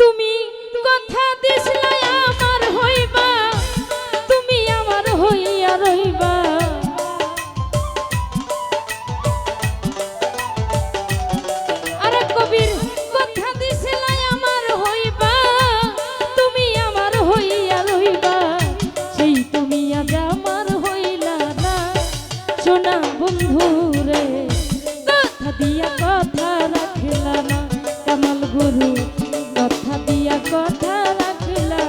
তুমি কথা দিছিলে আমার হইবা, তুমি আমার হইয়া রইবা। আরে কবির কথা দিছিলে আমার হইবা, তুমি আমার হইয়া রইবা। সেই তুমি আজ আমার হইলা না। সোনা বন্ধু রে কথা দিয়া কথা রাখলা না, কামাল গুরু কথা দিয়া কথা রাখলা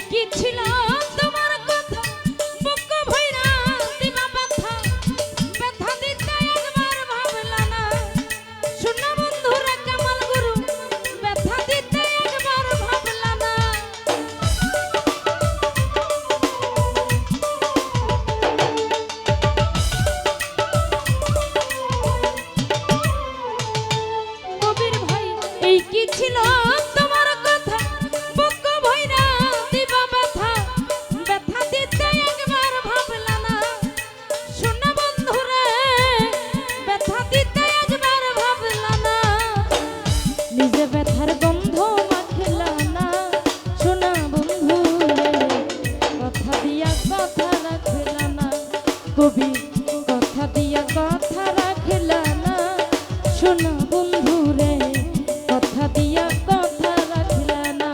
কি ছিল তোমার কথা বুক ভইরা দিবা ব্যথা ব্যথা দিতে একবার ভাবলা না শোনা বন্ধুরা কামাল গুরু ব্যথা দিতে একবার ভাবলা না কবির ভাই এই কি ছিল তোমার কথা বুক ভইরা দিবা ব্যথা ব্যথা দিতে একবার ভাবলা না শোনা বন্ধুরে ব্যথা দিতে একবার ভাবলা না নিজে ব্যথার গন্ধ মাখলা না শোনা বন্ধুরে কথা দিয়া কথা রাখলা না কবি কথা দিয়া কথা রাখলা না শোনা বন্ধুরে কথা দিয়া কথা রাখলা না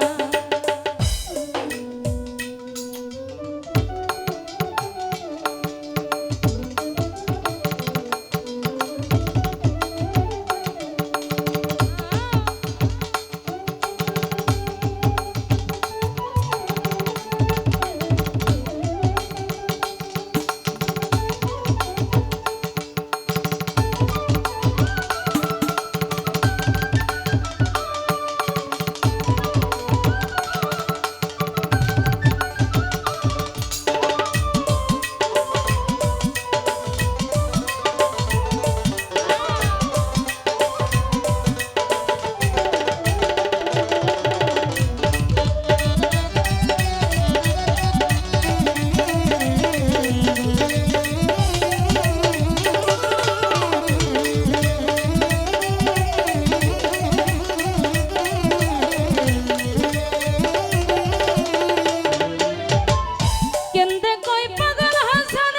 কেন্দে কই পাগল হাসান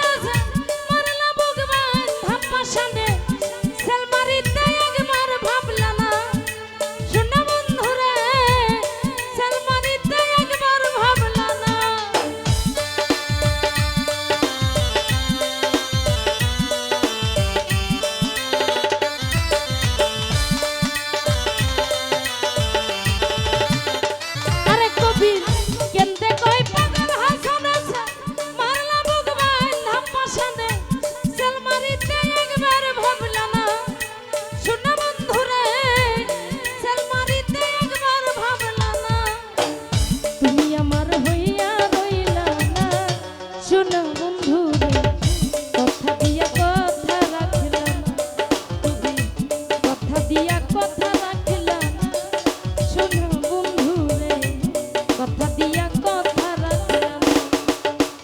মারলা ভগবান ধাপ্পা সামনে সেলমারিতে একবার ভাবলা না শোনা বন্ধুরে সেলমারিতে একবার ভাবলা না আরে কবির কেন্দে কই পাগল হাসান মারলা ভগবান ধাপ্পা সামনে সেলমারিতে একবার ভাবলা না শোনা বন্ধুরে সেলমারিতে একবার ভাবলা না তুমি আমার হইয়া রইলা না শোনা বন্ধুরে কথা দিয়া কথা রাখলা না তুমি কথা দিয়া কথা রাখলা না শোনা বন্ধুরে কথা দিয়া কথা রাখলা না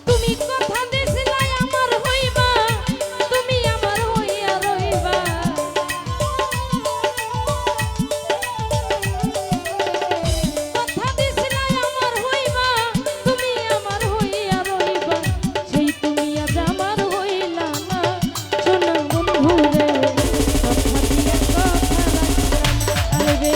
তুমি কথা দিছিলা আমার হইবা তুমি আমার হইয়া রইবা কথা দিছিলা আমার হইবা তুমি আমার হইয়া রইবা সেই তুমি আজ আমার হইলা না শোনা বন্ধুরে কথা দিয়া কথা রাখলা না আরে রে